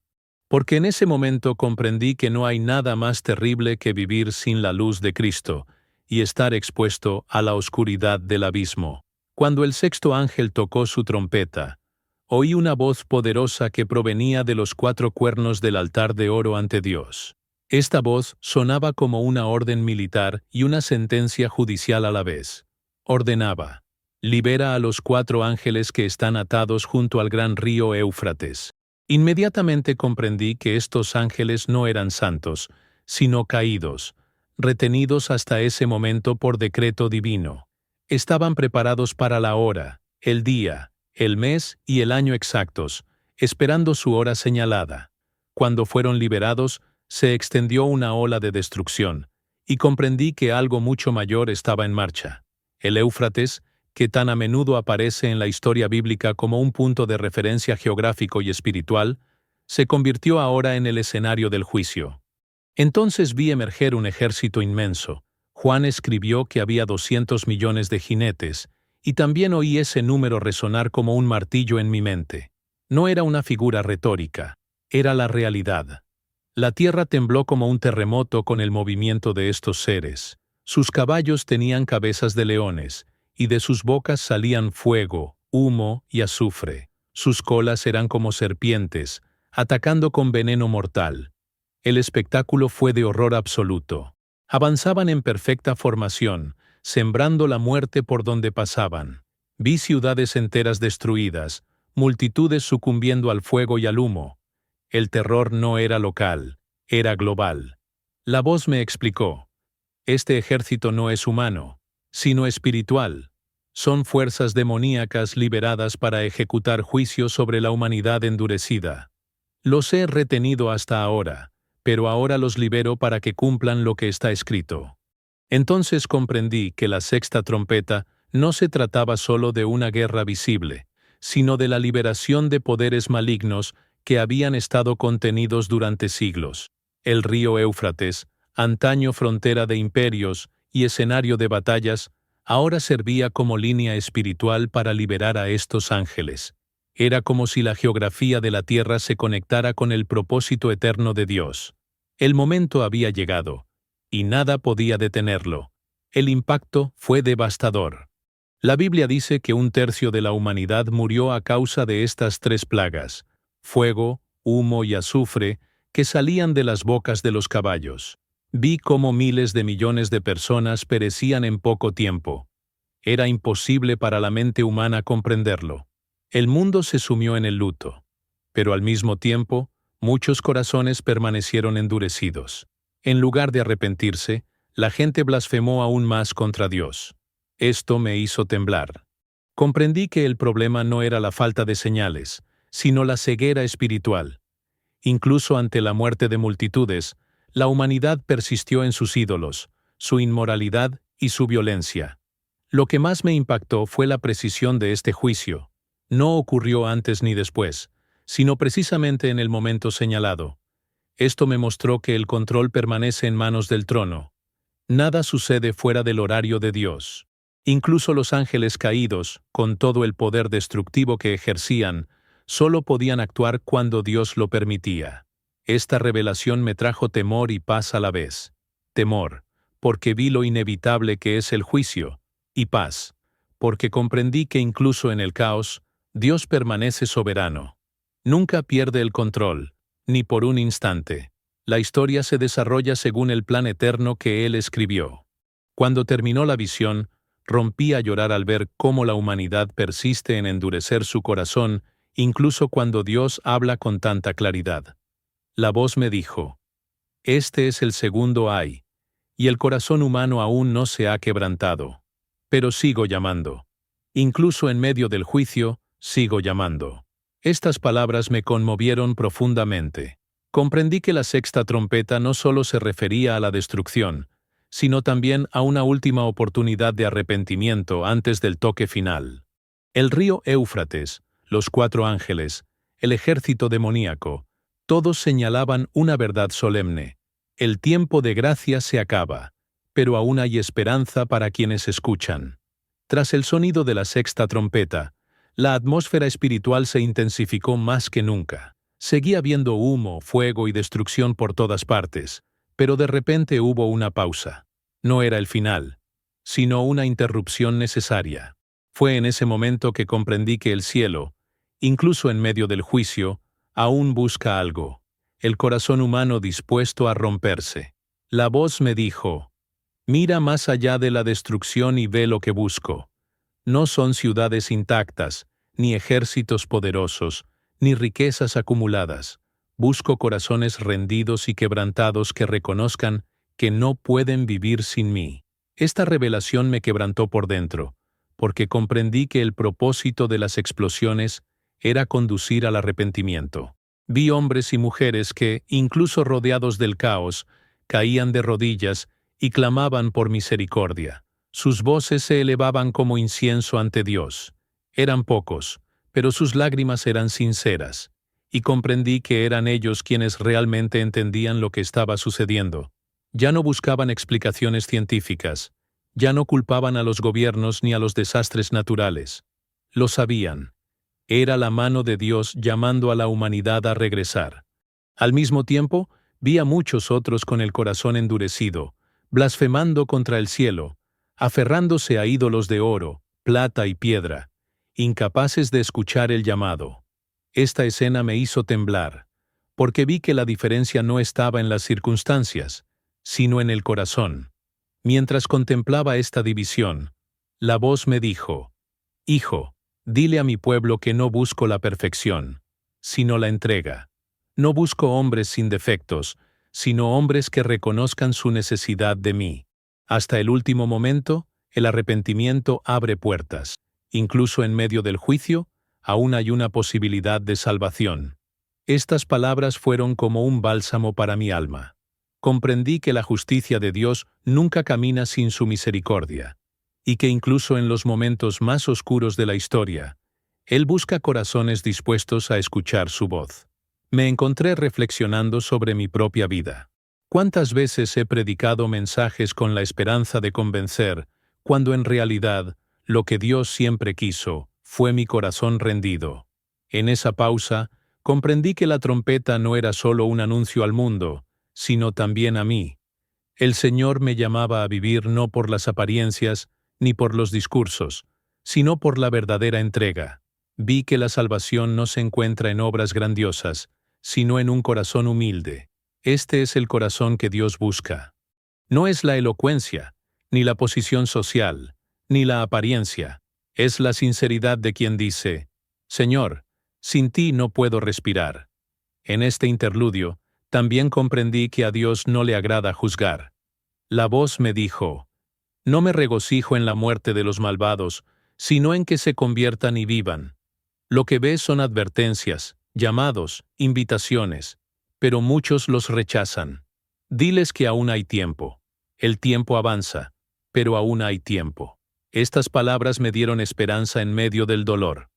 Porque en ese momento comprendí que no hay nada más terrible que vivir sin la luz de Cristo y estar expuesto a la oscuridad del abismo. Cuando el sexto ángel tocó su trompeta, oí una voz poderosa que provenía de los cuatro cuernos del altar de oro ante Dios. Esta voz sonaba como una orden militar y una sentencia judicial a la vez. Ordenaba, libera a los cuatro ángeles que están atados junto al gran río Éufrates. Inmediatamente comprendí que estos ángeles no eran santos, sino caídos, retenidos hasta ese momento por decreto divino. Estaban preparados para la hora, el día, el mes y el año exactos, esperando su hora señalada. Cuando fueron liberados, se extendió una ola de destrucción, y comprendí que algo mucho mayor estaba en marcha. El Éufrates, que tan a menudo aparece en la historia bíblica como un punto de referencia geográfico y espiritual, se convirtió ahora en el escenario del juicio. Entonces vi emerger un ejército inmenso. Juan escribió que había 200 millones de jinetes, y también oí ese número resonar como un martillo en mi mente. No era una figura retórica, era la realidad. La tierra tembló como un terremoto con el movimiento de estos seres. Sus caballos tenían cabezas de leones, y de sus bocas salían fuego, humo y azufre. Sus colas eran como serpientes, atacando con veneno mortal. El espectáculo fue de horror absoluto. Avanzaban en perfecta formación, sembrando la muerte por donde pasaban. Vi ciudades enteras destruidas, multitudes sucumbiendo al fuego y al humo. El terror no era local, era global. La voz me explicó, este ejército no es humano, sino espiritual. Son fuerzas demoníacas liberadas para ejecutar juicio sobre la humanidad endurecida. Los he retenido hasta ahora, pero ahora los libero para que cumplan lo que está escrito. Entonces comprendí que la sexta trompeta no se trataba solo de una guerra visible, sino de la liberación de poderes malignos que habían estado contenidos durante siglos. El río Éufrates, antaño frontera de imperios y escenario de batallas, ahora servía como línea espiritual para liberar a estos ángeles. Era como si la geografía de la tierra se conectara con el propósito eterno de Dios. El momento había llegado, y nada podía detenerlo. El impacto fue devastador. La Biblia dice que 1/3 de la humanidad murió a causa de estas tres plagas: fuego, humo y azufre, que salían de las bocas de los caballos. Vi cómo miles de millones de personas perecían en poco tiempo. Era imposible para la mente humana comprenderlo. El mundo se sumió en el luto, pero al mismo tiempo, muchos corazones permanecieron endurecidos. En lugar de arrepentirse, la gente blasfemó aún más contra Dios. Esto me hizo temblar. Comprendí que el problema no era la falta de señales, sino la ceguera espiritual. Incluso ante la muerte de multitudes, La humanidad persistió en sus ídolos, su inmoralidad y su violencia. Lo que más me impactó fue la precisión de este juicio. No ocurrió antes ni después, sino precisamente en el momento señalado. Esto me mostró que el control permanece en manos del trono. Nada sucede fuera del horario de Dios. Incluso los ángeles caídos, con todo el poder destructivo que ejercían, solo podían actuar cuando Dios lo permitía. Esta revelación me trajo temor y paz a la vez. Temor, porque vi lo inevitable que es el juicio, y paz, porque comprendí que incluso en el caos, Dios permanece soberano. Nunca pierde el control, ni por un instante. La historia se desarrolla según el plan eterno que Él escribió. Cuando terminó la visión, rompí a llorar al ver cómo la humanidad persiste en endurecer su corazón, incluso cuando Dios habla con tanta claridad. La voz me dijo: este es el segundo ay, y el corazón humano aún no se ha quebrantado. Pero sigo llamando. Incluso en medio del juicio, sigo llamando. Estas palabras me conmovieron profundamente. Comprendí que la sexta trompeta no solo se refería a la destrucción, sino también a una última oportunidad de arrepentimiento antes del toque final. El río Éufrates, los 4 ángeles, el ejército demoníaco, todos señalaban una verdad solemne. El tiempo de gracia se acaba, pero aún hay esperanza para quienes escuchan. Tras el sonido de la sexta trompeta, la atmósfera espiritual se intensificó más que nunca. Seguía habiendo humo, fuego y destrucción por todas partes, pero de repente hubo una pausa. No era el final, sino una interrupción necesaria. Fue en ese momento que comprendí que el cielo, incluso en medio del juicio, aún busca algo, el corazón humano dispuesto a romperse. La voz me dijo: mira más allá de la destrucción y ve lo que busco. No son ciudades intactas, ni ejércitos poderosos, ni riquezas acumuladas. Busco corazones rendidos y quebrantados que reconozcan que no pueden vivir sin mí. Esta revelación me quebrantó por dentro, porque comprendí que el propósito de las explosiones era conducir al arrepentimiento. Vi hombres y mujeres que, incluso rodeados del caos, caían de rodillas y clamaban por misericordia. Sus voces se elevaban como incienso ante Dios. Eran pocos, pero sus lágrimas eran sinceras, y comprendí que eran ellos quienes realmente entendían lo que estaba sucediendo. Ya no buscaban explicaciones científicas, ya no culpaban a los gobiernos ni a los desastres naturales. Lo sabían. Era la mano de Dios llamando a la humanidad a regresar. Al mismo tiempo, vi a muchos otros con el corazón endurecido, blasfemando contra el cielo, aferrándose a ídolos de oro, plata y piedra, incapaces de escuchar el llamado. Esta escena me hizo temblar, porque vi que la diferencia no estaba en las circunstancias, sino en el corazón. Mientras contemplaba esta división, la voz me dijo: hijo, dile a mi pueblo que no busco la perfección, sino la entrega. No busco hombres sin defectos, sino hombres que reconozcan su necesidad de mí. Hasta el último momento, el arrepentimiento abre puertas. Incluso en medio del juicio, aún hay una posibilidad de salvación. Estas palabras fueron como un bálsamo para mi alma. Comprendí que la justicia de Dios nunca camina sin su misericordia, y que incluso en los momentos más oscuros de la historia, Él busca corazones dispuestos a escuchar su voz. Me encontré reflexionando sobre mi propia vida. ¿Cuántas veces he predicado mensajes con la esperanza de convencer, cuando en realidad, lo que Dios siempre quiso, fue mi corazón rendido? En esa pausa, comprendí que la trompeta no era solo un anuncio al mundo, sino también a mí. El Señor me llamaba a vivir no por las apariencias, ni por los discursos, sino por la verdadera entrega. Vi que la salvación no se encuentra en obras grandiosas, sino en un corazón humilde. Este es el corazón que Dios busca. No es la elocuencia, ni la posición social, ni la apariencia. Es la sinceridad de quien dice: Señor, sin ti no puedo respirar. En este interludio, también comprendí que a Dios no le agrada juzgar. La voz me dijo: no me regocijo en la muerte de los malvados, sino en que se conviertan y vivan. Lo que ves son advertencias, llamados, invitaciones, pero muchos los rechazan. Diles que aún hay tiempo. El tiempo avanza, pero aún hay tiempo. Estas palabras me dieron esperanza en medio del dolor.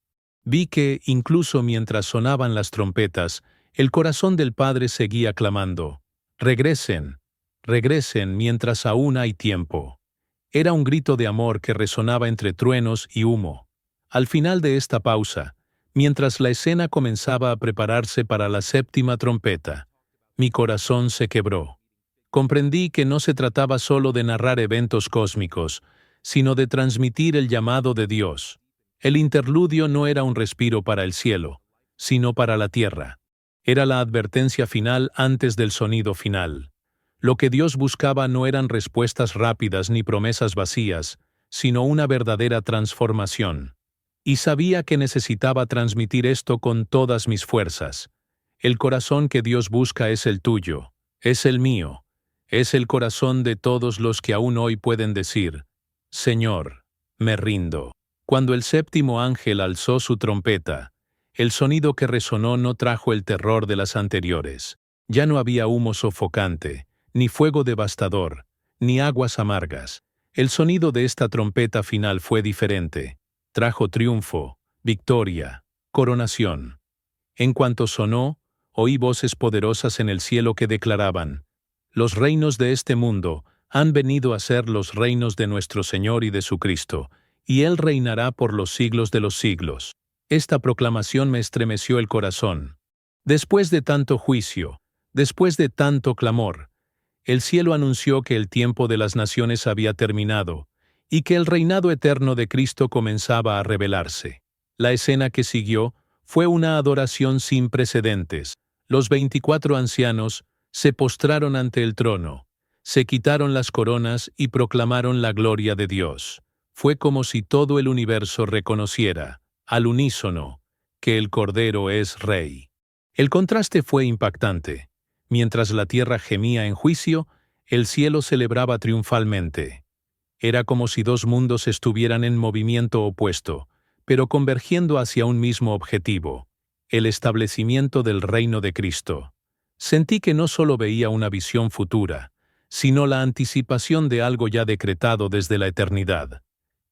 Vi que, incluso mientras sonaban las trompetas, el corazón del Padre seguía clamando: regresen, regresen mientras aún hay tiempo. Era un grito de amor que resonaba entre truenos y humo. Al final de esta pausa, mientras la escena comenzaba a prepararse para la séptima trompeta, mi corazón se quebró. Comprendí que no se trataba solo de narrar eventos cósmicos, sino de transmitir el llamado de Dios. El interludio no era un respiro para el cielo, sino para la tierra. Era la advertencia final antes del sonido final. Lo que Dios buscaba no eran respuestas rápidas ni promesas vacías, sino una verdadera transformación. Y sabía que necesitaba transmitir esto con todas mis fuerzas. El corazón que Dios busca es el tuyo, es el mío, es el corazón de todos los que aún hoy pueden decir: Señor, me rindo. Cuando el séptimo ángel alzó su trompeta, el sonido que resonó no trajo el terror de las anteriores. Ya no había humo sofocante, ni fuego devastador, ni aguas amargas. El sonido de esta trompeta final fue diferente. Trajo triunfo, victoria, coronación. En cuanto sonó, oí voces poderosas en el cielo que declaraban: los reinos de este mundo han venido a ser los reinos de nuestro Señor y de su Cristo, y Él reinará por los siglos de los siglos. Esta proclamación me estremeció el corazón. Después de tanto juicio, después de tanto clamor, el cielo anunció que el tiempo de las naciones había terminado, y que el reinado eterno de Cristo comenzaba a revelarse. La escena que siguió fue una adoración sin precedentes. Los 24 ancianos se postraron ante el trono, se quitaron las coronas y proclamaron la gloria de Dios. Fue como si todo el universo reconociera, al unísono, que el Cordero es Rey. El contraste fue impactante. Mientras la tierra gemía en juicio, el cielo celebraba triunfalmente. Era como si dos mundos estuvieran en movimiento opuesto, pero convergiendo hacia un mismo objetivo: el establecimiento del reino de Cristo. Sentí que no solo veía una visión futura, sino la anticipación de algo ya decretado desde la eternidad.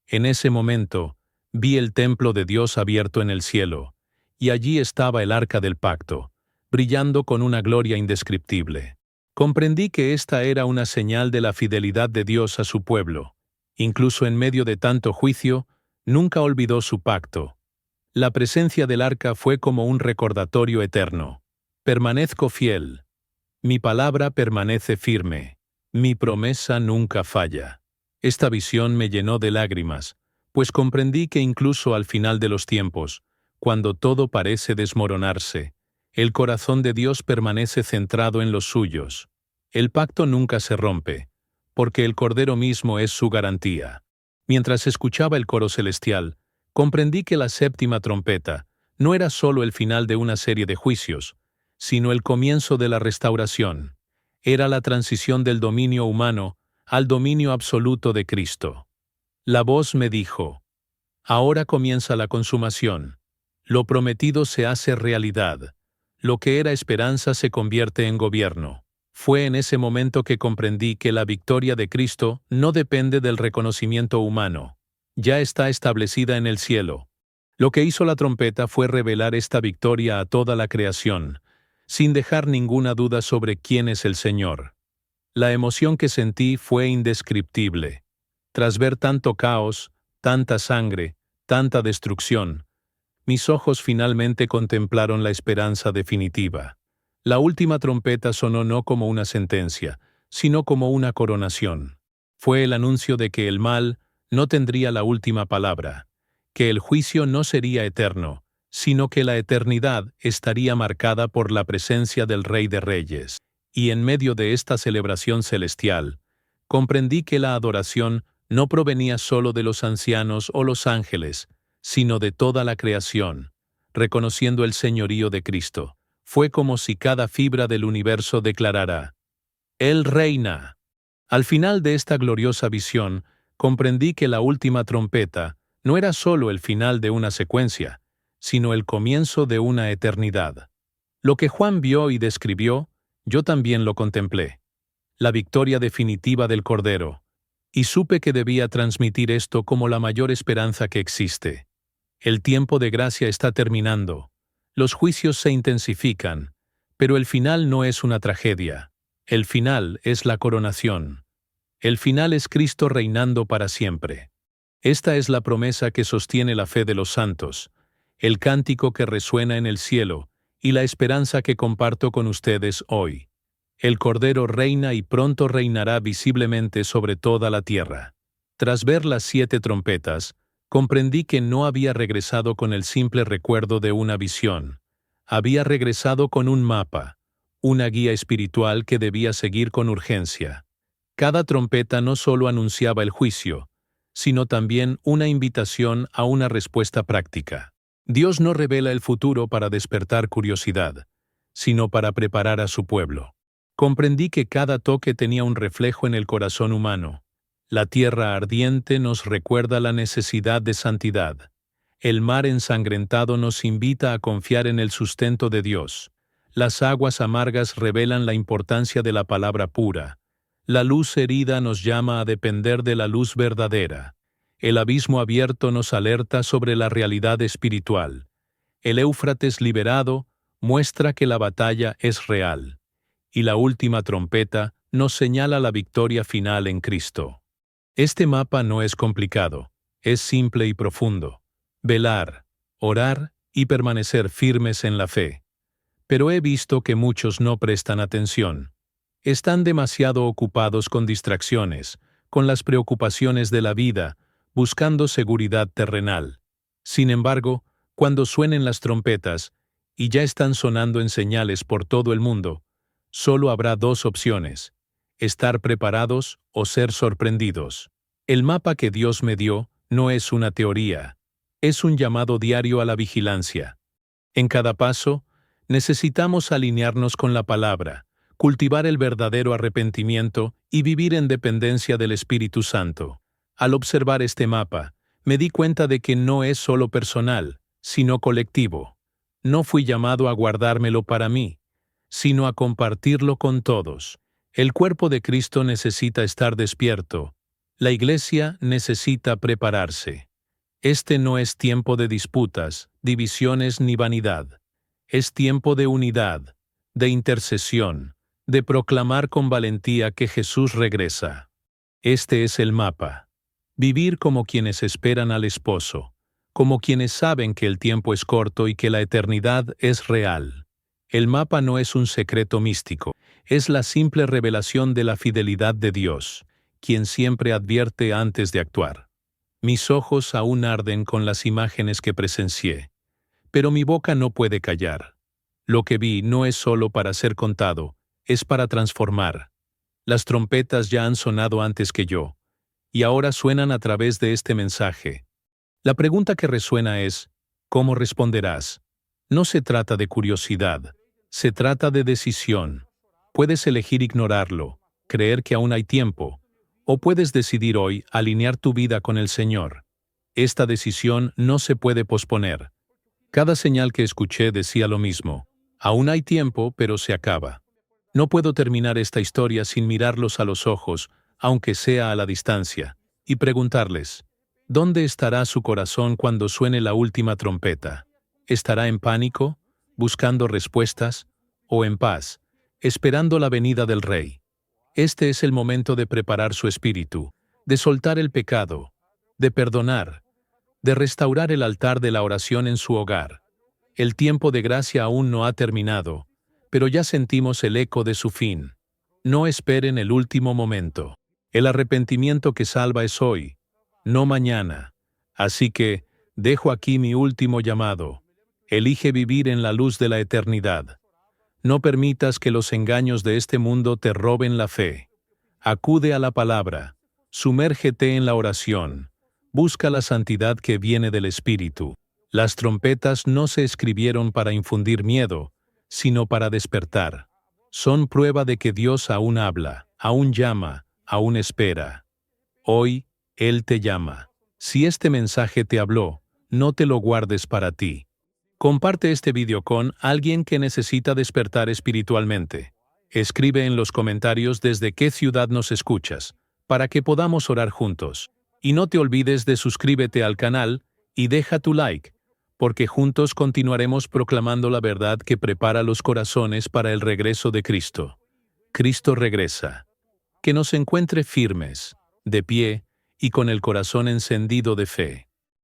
En ese momento, vi el templo de Dios abierto en el cielo, y allí estaba el arca del pacto, brillando con una gloria indescriptible. Comprendí que esta era una señal de la fidelidad de Dios a su pueblo. Incluso en medio de tanto juicio, nunca olvidó su pacto. La presencia del arca fue como un recordatorio eterno. Permanezco fiel. Mi palabra permanece firme. Mi promesa nunca falla. Esta visión me llenó de lágrimas, pues comprendí que incluso al final de los tiempos, cuando todo parece desmoronarse, el corazón de Dios permanece centrado en los suyos. El pacto nunca se rompe, porque el Cordero mismo es su garantía. Mientras escuchaba el coro celestial, comprendí que la séptima trompeta no era solo el final de una serie de juicios, sino el comienzo de la restauración. Era la transición del dominio humano al dominio absoluto de Cristo. La voz me dijo: ahora comienza la consumación. Lo prometido se hace realidad. Lo que era esperanza se convierte en gobierno. Fue en ese momento que comprendí que la victoria de Cristo no depende del reconocimiento humano. Ya está establecida en el cielo. Lo que hizo la trompeta fue revelar esta victoria a toda la creación, sin dejar ninguna duda sobre quién es el Señor. La emoción que sentí fue indescriptible. Tras ver tanto caos, tanta sangre, tanta destrucción, mis ojos finalmente contemplaron la esperanza definitiva. La última trompeta sonó no como una sentencia, sino como una coronación. Fue el anuncio de que el mal no tendría la última palabra, que el juicio no sería eterno, sino que la eternidad estaría marcada por la presencia del Rey de Reyes. Y en medio de esta celebración celestial, comprendí que la adoración no provenía solo de los ancianos o los ángeles, sino de toda la creación, reconociendo el señorío de Cristo. Fue como si cada fibra del universo declarara: Él reina. Al final de esta gloriosa visión, comprendí que la última trompeta no era solo el final de una secuencia, sino el comienzo de una eternidad. Lo que Juan vio y describió, yo también lo contemplé. la victoria definitiva del Cordero. Y supe que debía transmitir esto como la mayor esperanza que existe. El tiempo de gracia está terminando. Los juicios se intensifican, pero el final no es una tragedia. El final es la coronación. El final es Cristo reinando para siempre. Esta es la promesa que sostiene la fe de los santos, el cántico que resuena en el cielo y la esperanza que comparto con ustedes hoy. El Cordero reina y pronto reinará visiblemente sobre toda la tierra. Tras ver las 7 trompetas, comprendí que no había regresado con el simple recuerdo de una visión. Había regresado con un mapa, una guía espiritual que debía seguir con urgencia. Cada trompeta no solo anunciaba el juicio, sino también una invitación a una respuesta práctica. Dios no revela el futuro para despertar curiosidad, sino para preparar a su pueblo. Comprendí que cada toque tenía un reflejo en el corazón humano. La tierra ardiente nos recuerda la necesidad de santidad. El mar ensangrentado nos invita a confiar en el sustento de Dios. Las aguas amargas revelan la importancia de la palabra pura. La luz herida nos llama a depender de la luz verdadera. El abismo abierto nos alerta sobre la realidad espiritual. El Éufrates liberado muestra que la batalla es real. Y la última trompeta nos señala la victoria final en Cristo. Este mapa no es complicado, es simple y profundo. Velar, orar y permanecer firmes en la fe. Pero he visto que muchos no prestan atención. Están demasiado ocupados con distracciones, con las preocupaciones de la vida, buscando seguridad terrenal. Sin embargo, cuando suenen las trompetas, y ya están sonando en señales por todo el mundo, solo habrá 2 opciones: estar preparados o ser sorprendidos. El mapa que Dios me dio no es una teoría, es un llamado diario a la vigilancia. En cada paso, necesitamos alinearnos con la palabra, cultivar el verdadero arrepentimiento y vivir en dependencia del Espíritu Santo. Al observar este mapa, me di cuenta de que no es solo personal, sino colectivo. No fui llamado a guardármelo para mí, sino a compartirlo con todos. El cuerpo de Cristo necesita estar despierto. La Iglesia necesita prepararse. Este no es tiempo de disputas, divisiones ni vanidad. Es tiempo de unidad, de intercesión, de proclamar con valentía que Jesús regresa. Este es el mapa. Vivir como quienes esperan al esposo, como quienes saben que el tiempo es corto y que la eternidad es real. El mapa no es un secreto místico, es la simple revelación de la fidelidad de Dios, quien siempre advierte antes de actuar. Mis ojos aún arden con las imágenes que presencié, pero mi boca no puede callar. Lo que vi no es solo para ser contado, es para transformar. Las trompetas ya han sonado antes que yo, y ahora suenan a través de este mensaje. La pregunta que resuena es, ¿cómo responderás? No se trata de curiosidad, se trata de decisión. Puedes elegir ignorarlo, creer que aún hay tiempo, o puedes decidir hoy alinear tu vida con el Señor. Esta decisión no se puede posponer. Cada señal que escuché decía lo mismo. Aún hay tiempo, pero se acaba. No puedo terminar esta historia sin mirarlos a los ojos, aunque sea a la distancia, y preguntarles, ¿dónde estará su corazón cuando suene la última trompeta? ¿Estará en pánico, buscando respuestas, o en paz, esperando la venida del Rey? Este es el momento de preparar su espíritu, de soltar el pecado, de perdonar, de restaurar el altar de la oración en su hogar. El tiempo de gracia aún no ha terminado, pero ya sentimos el eco de su fin. No esperen el último momento. El arrepentimiento que salva es hoy, no mañana. Así que, dejo aquí mi último llamado. Elige vivir en la luz de la eternidad. No permitas que los engaños de este mundo te roben la fe. Acude a la palabra, sumérgete en la oración, busca la santidad que viene del Espíritu. Las trompetas no se escribieron para infundir miedo, sino para despertar. Son prueba de que Dios aún habla, aún llama, aún espera. Hoy, Él te llama. Si este mensaje te habló, no te lo guardes para ti. Comparte este video con alguien que necesita despertar espiritualmente. Escribe en los comentarios desde qué ciudad nos escuchas, para que podamos orar juntos. Y no te olvides de suscríbete al canal y deja tu like, porque juntos continuaremos proclamando la verdad que prepara los corazones para el regreso de Cristo. Cristo regresa. Que nos encuentre firmes, de pie y con el corazón encendido de fe.